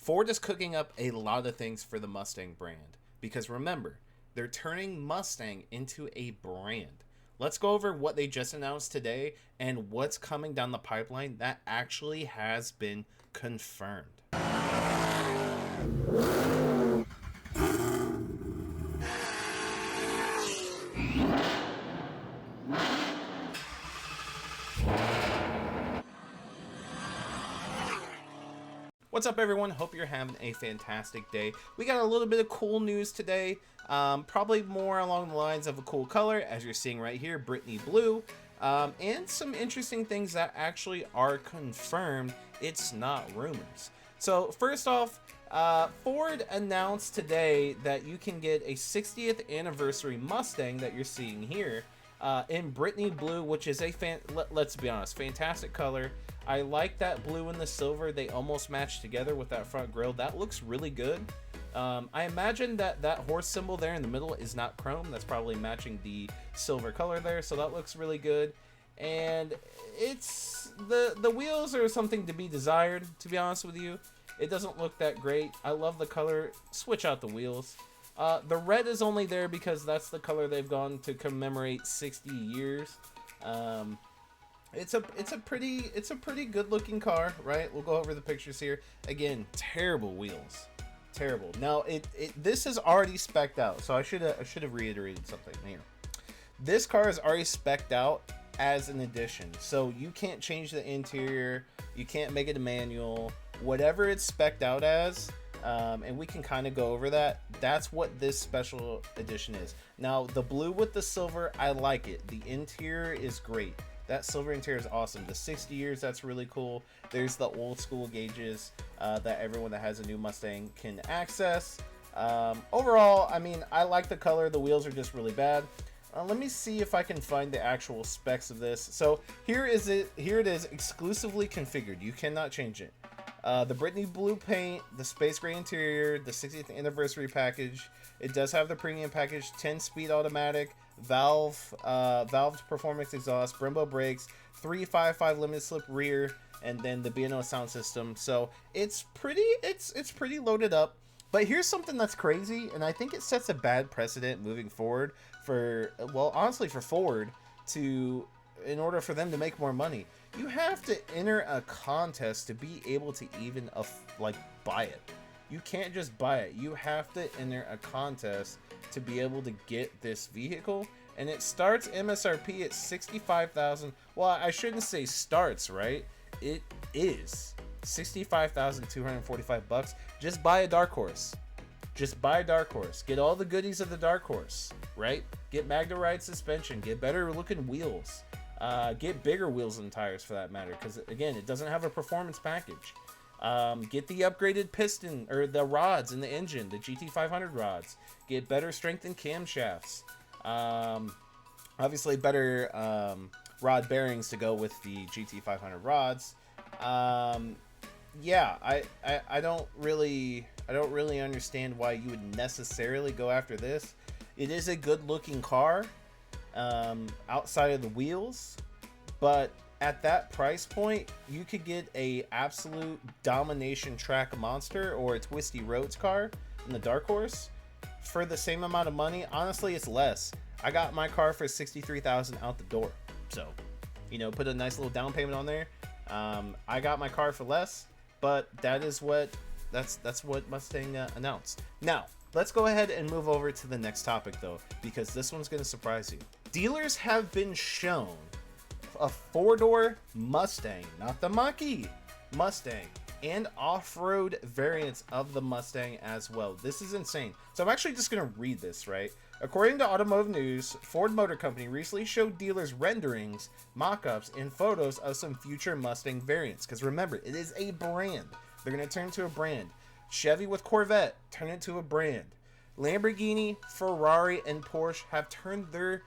Ford is cooking up a lot of things for the Mustang brand because remember, they're turning Mustang into a brand. Let's go over what they just announced today and what's coming down the pipeline that actually has been confirmed. What's up, everyone? Hope you're having a fantastic day. We got a little bit of cool news today, probably more along the lines of a cool color, as you're seeing right here, Brittany Blue, and some interesting things that actually are confirmed. It's not rumors. So first off, Ford announced today that you can get a 60th anniversary Mustang that you're seeing here in Brittany Blue, which is a let's be honest, fantastic color. I like that blue and the silver. They almost match together with that front grille. That looks really good. I imagine that horse symbol there in the middle is not chrome. That's probably matching the silver color there, so that looks really good. And it's the wheels are something to be desired, to be honest with you. It doesn't look that great. I love the color. Switch out the wheels. The red is only there because that's the color they've gone to commemorate 60 years. It's a pretty good looking car, right? We'll go over the pictures here. Again, terrible wheels, terrible. Now this is already spec'd out, so I should have reiterated something here. This car is already spec'd out as an addition, so you can't change the interior, you can't make it a manual, whatever it's spec'd out as. And we can kind of go over that. That's what this special edition is. Now, the blue with the silver, I like it. The interior is great. That silver interior is awesome. The 60 years, that's really cool. There's the old school gauges that everyone that has a new Mustang can access. Overall, I mean, I like the color. The wheels are just really bad. Let me see if I can find the actual specs of this. So here it is, exclusively configured. You cannot change it. The Brittany Blue paint, the space gray interior, the 60th anniversary package. It does have the premium package, 10-speed automatic, valved performance exhaust, Brembo brakes, 355 limited slip rear, and then the B&O sound system. So it's pretty loaded up. But here's something that's crazy, and I think it sets a bad precedent moving forward for, well, honestly, for Ford in order for them to make more money. You have to enter a contest to be able to even buy it. You can't just buy it. You have to enter a contest to be able to get this vehicle, and it starts MSRP at $65,000. Well, I shouldn't say starts, right? It is $65,245. Just buy a Dark Horse. Just buy a Dark Horse. Get all the goodies of the Dark Horse, right? Get Magna Ride suspension. Get better looking wheels. Get bigger wheels and tires for that matter, because again, it doesn't have a performance package. Get the upgraded piston or the rods in the engine, the GT500 rods. Get better strengthened camshafts. Obviously better rod bearings to go with the GT500 rods. Yeah, I don't really understand why you would necessarily go after this. It is a good looking car outside of the wheels, but at that price point you could get a absolute domination track monster or a twisty roads car in the Dark Horse for the same amount of money. Honestly, it's less. I got my car for $63,000 out the door, so put a nice little down payment on there. I got my car for less, but that's what Mustang announced. Now let's go ahead and move over to the next topic, though, because this one's going to surprise you. Dealers have been shown a four-door Mustang, not the Mach-E, Mustang, and off-road variants of the Mustang as well. This is insane. So I'm actually just going to read this, right? According to Automotive News, Ford Motor Company recently showed dealers renderings, mock-ups, and photos of some future Mustang variants. Because remember, it is a brand. They're going to turn to a brand. Chevy with Corvette, turn it to a brand. Lamborghini, Ferrari, and Porsche have turned their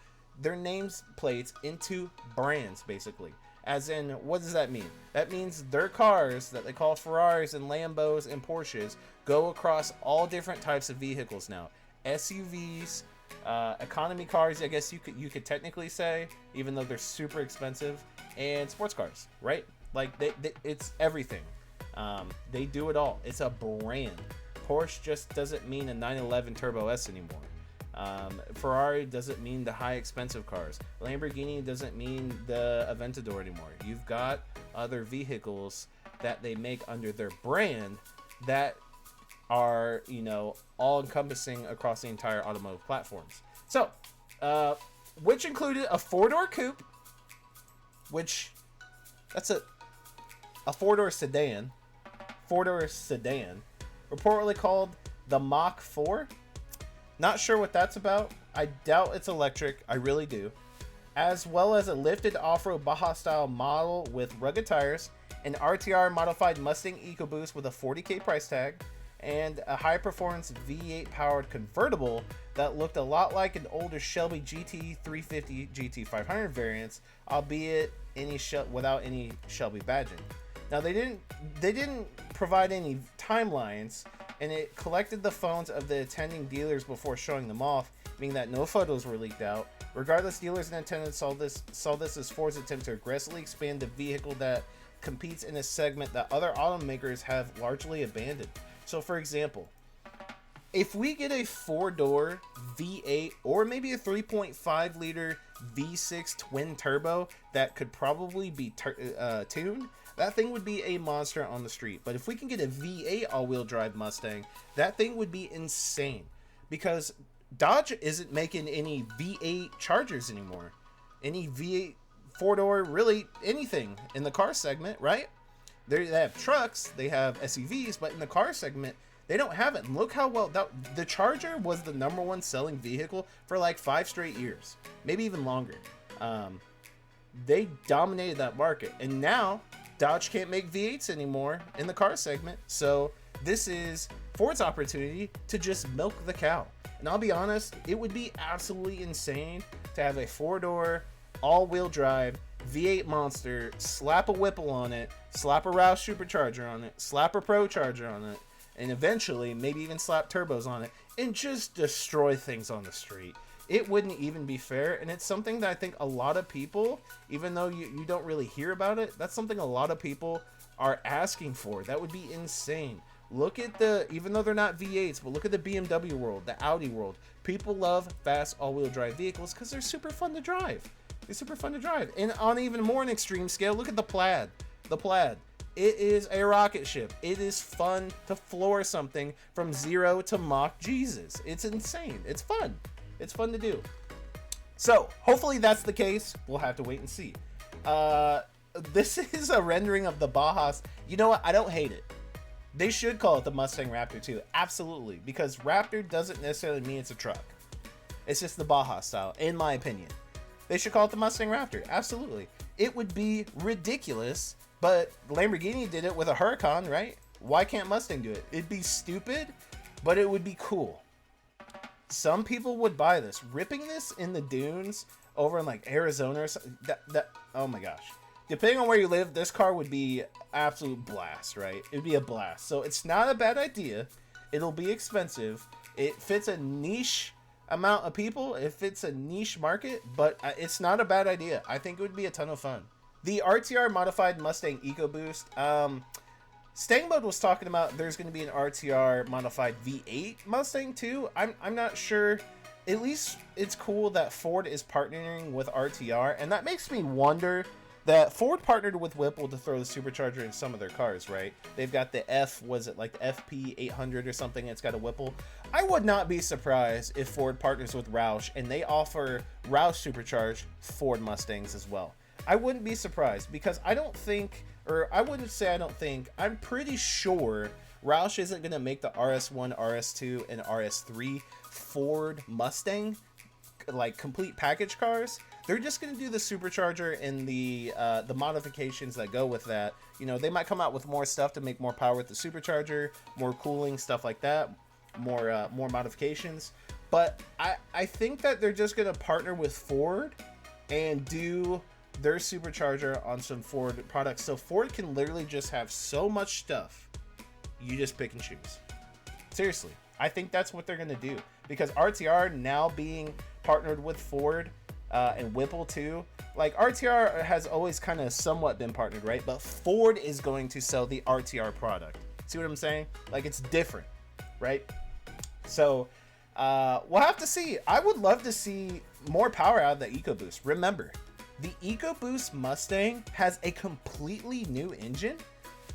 names plates into brands, basically. As in, what does that mean? That means their cars that they call Ferraris and Lambos and Porsches go across all different types of vehicles now. SUVs, economy cars, I guess you could technically say, even though they're super expensive, and sports cars, right? Like it's everything. They do it all. It's a brand. Porsche just doesn't mean a 911 Turbo S anymore. Ferrari doesn't mean the high expensive cars. Lamborghini doesn't mean the Aventador anymore. You've got other vehicles that they make under their brand that are, you know, all encompassing across the entire automotive platforms. So, which included a 4-door coupe, which that's a 4-door sedan, reportedly called the Mach 4. Not sure what that's about. I doubt it's electric. I really do. As well as a lifted off-road Baja style model with rugged tires, an RTR modified Mustang EcoBoost with a $40K price tag, and a high-performance V8 powered convertible that looked a lot like an older Shelby GT350 GT500 variants, albeit without any Shelby badging. Now they didn't provide any timelines, and it collected the phones of the attending dealers before showing them off, meaning that no photos were leaked out. Regardless, dealers and attendants saw this as Ford's attempt to aggressively expand the vehicle that competes in a segment that other automakers have largely abandoned. So for example, if we get a 4-door V8 or maybe a 3.5 liter V6 twin turbo that could probably be tuned, that thing would be a monster on the street. But if we can get a V8 all-wheel drive Mustang, that thing would be insane, because Dodge isn't making any V8 Chargers anymore, any V8 4-door, really anything in the car segment, right? They have trucks, they have SUVs, but in the car segment, they don't have it. And look how well the Charger was the #1 selling vehicle for like 5 straight years, maybe even longer. They dominated that market, and now Dodge can't make V8s anymore in the car segment. So this is Ford's opportunity to just milk the cow. And I'll be honest, it would be absolutely insane to have a 4-door, all-wheel drive V8 monster, slap a Whipple on it, slap a Roush supercharger on it, slap a Pro Charger on it, and eventually maybe even slap turbos on it, and just destroy things on the street. It wouldn't even be fair, and it's something that I think a lot of people, even though you don't really hear about it, that's something a lot of people are asking for. That would be insane. Look at even though they're not V8s, but look at the BMW world, the Audi world. People love fast all-wheel drive vehicles because they're super fun to drive. They're super fun to drive. And on even more an extreme scale, look at the Plaid. The Plaid. It is a rocket ship. It is fun to floor something from 0 to Mach Jesus. It's insane. It's fun. It's fun to do. So, hopefully that's the case. We'll have to wait and see. This is a rendering of the Bajas. You know what? I don't hate it. They should call it the Mustang Raptor too. Absolutely. Because Raptor doesn't necessarily mean it's a truck. It's just the Baja style, in my opinion. They should call it the Mustang Raptor. Absolutely. It would be ridiculous, but Lamborghini did it with a Huracan, right? Why can't Mustang do it? It'd be stupid, but it would be cool. Some people would buy this. Ripping this in the dunes over in like Arizona or something, oh my gosh. Depending on where you live, this car would be absolute blast, right? It'd be a blast. So it's not a bad idea. It'll be expensive. It fits a niche amount of people. It fits a niche market, but it's not a bad idea. I think it would be a ton of fun. The RTR modified Mustang EcoBoost. Stangbud was talking about there's going to be an RTR modified V8 Mustang too. I'm not sure. At least it's cool that Ford is partnering with RTR, and that makes me wonder that Ford partnered with Whipple to throw the supercharger in some of their cars, right? They've got the was it like the FP 800 or something? It's got a Whipple. I would not be surprised if Ford partners with Roush and they offer Roush supercharged Ford Mustangs as well. I wouldn't be surprised, because I don't think, or I wouldn't say I don't think, I'm pretty sure Roush isn't going to make the RS1, RS2, and RS3 Ford Mustang like complete package cars. They're just going to do the supercharger and the modifications that go with that. You know, they might come out with more stuff to make more power with the supercharger, more cooling, stuff like that, more modifications. But I think that they're just going to partner with Ford and do their supercharger on some Ford products, so Ford can literally just have so much stuff. You just pick and choose. Seriously, I think that's what they're going to do, because RTR now being partnered with Ford and Whipple too, like RTR has always kind of somewhat been partnered, right? But Ford is going to sell the RTR product. See what I'm saying? Like, it's different, right? So we'll have to see. I would love to see more power out of the EcoBoost. Remember, the EcoBoost Mustang has a completely new engine,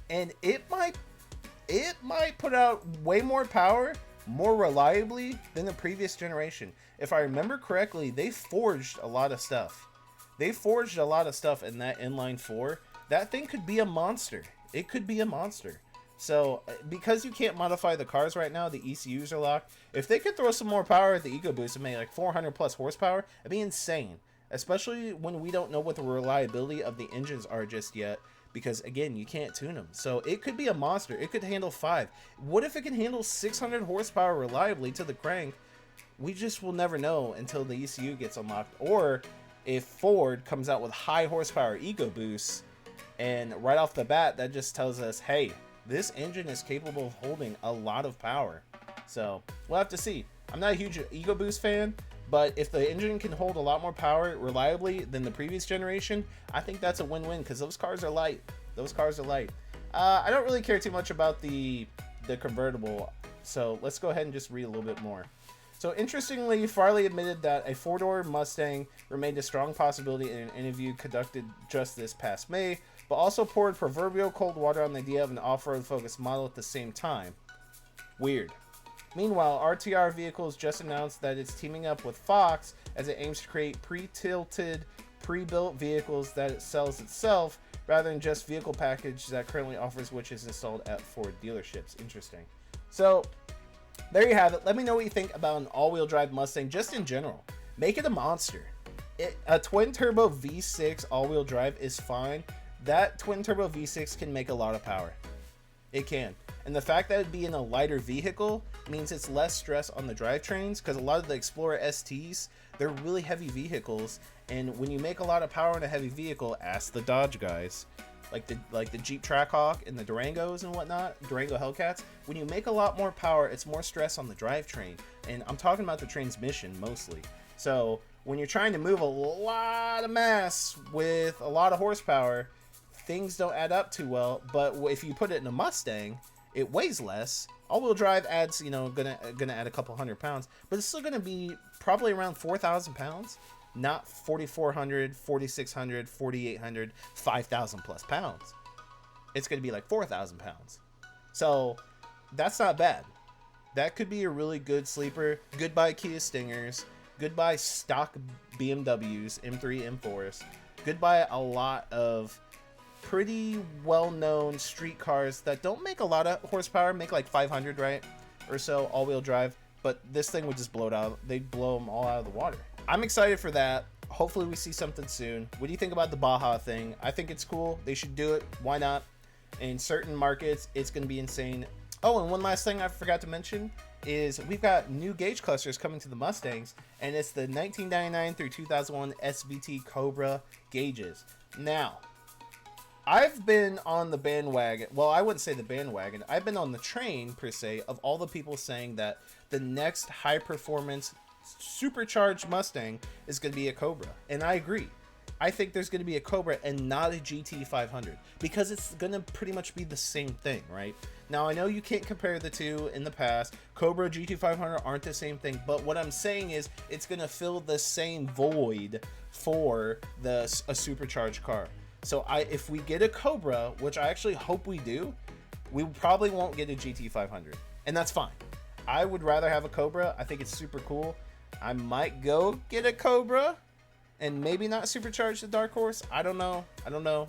and it might put out way more power more reliably than the previous generation. If I remember correctly, they forged a lot of stuff. They forged a lot of stuff in that inline 4. That thing could be a monster. It could be a monster. So, because you can't modify the cars right now, the ECUs are locked. If they could throw some more power at the EcoBoost and make like 400 plus horsepower, it'd be insane. Especially when we don't know what the reliability of the engines are just yet. Because, again, you can't tune them. So, it could be a monster. It could handle 5. What if it can handle 600 horsepower reliably to the crank? We just will never know until the ECU gets unlocked. Or if Ford comes out with high horsepower EcoBoosts, and right off the bat, that just tells us, hey, this engine is capable of holding a lot of power. So, we'll have to see. I'm not a huge EcoBoost fan, but if the engine can hold a lot more power reliably than the previous generation, I think that's a win-win because those cars are light. Those cars are light. I don't really care too much about the convertible, so let's go ahead and just read a little bit more. So interestingly, Farley admitted that a four-door Mustang remained a strong possibility in an interview conducted just this past May, but also poured proverbial cold water on the idea of an off-road focused model at the same time. Weird. Meanwhile, RTR Vehicles just announced that it's teaming up with Fox as it aims to create pre-tilted, pre-built vehicles that it sells itself rather than just vehicle package that currently offers, which is installed at Ford dealerships. Interesting. So, there you have it. Let me know what you think about an all-wheel drive Mustang just in general. Make it a monster. A twin-turbo V6 all-wheel drive is fine. That twin-turbo V6 can make a lot of power. It can. And the fact that it'd be in a lighter vehicle means it's less stress on the drivetrains, because a lot of the Explorer STs, they're really heavy vehicles, and when you make a lot of power in a heavy vehicle, ask the Dodge guys, like the Jeep Trackhawk and the Durangos and whatnot, Durango Hellcats, when you make a lot more power, it's more stress on the drivetrain, and I'm talking about the transmission mostly. So when you're trying to move a lot of mass with a lot of horsepower, things don't add up too well. But if you put it in a Mustang, it weighs less. All-wheel drive adds, gonna add a couple 100 pounds, but it's still gonna be probably around 4,000 pounds, not 4,400, 4,600, 4,800, 5,000 plus pounds. It's gonna be like 4,000 pounds. So that's not bad. That could be a really good sleeper. Goodbye Kia Stingers. Goodbye stock BMWs, M3, M4s. Goodbye a lot of pretty well-known street cars that don't make a lot of horsepower, make like 500, right, or so, all-wheel drive, but this thing would just blow it out. They'd blow them all out of the water. I'm excited for that. Hopefully we see something soon. What do you think about the Baja thing? I think it's cool. They should do it. Why not? In certain markets, it's going to be insane. Oh, and one last thing I forgot to mention is we've got new gauge clusters coming to the Mustangs, and it's the 1999 through 2001 SVT Cobra gauges. Now, I've been on the bandwagon. Well, I wouldn't say the bandwagon. I've been on the train, per se, of all the people saying that the next high-performance supercharged Mustang is going to be a Cobra. And I agree. I think there's going to be a Cobra and not a GT500, because it's going to pretty much be the same thing, right? Now, I know you can't compare the two in the past. Cobra, GT500 aren't the same thing, but what I'm saying is it's going to fill the same void for a supercharged car. So if we get a Cobra, which I actually hope we do, we probably won't get a GT500, and that's fine. I would rather have a Cobra. I think it's super cool. I might go get a Cobra and maybe not supercharge the Dark Horse. I don't know.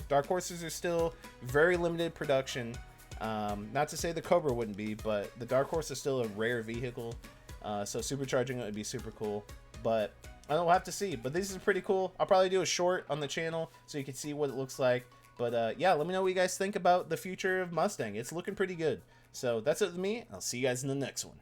Dark Horses are still very limited production. Not to say the Cobra wouldn't be, but the Dark Horse is still a rare vehicle. So supercharging it would be super cool. But I don't know, we'll have to see. But this is pretty cool. I'll probably do a short on the channel so you can see what it looks like. But yeah, let me know what you guys think about the future of Mustang. It's looking pretty good. So that's it with me. I'll see you guys in the next one.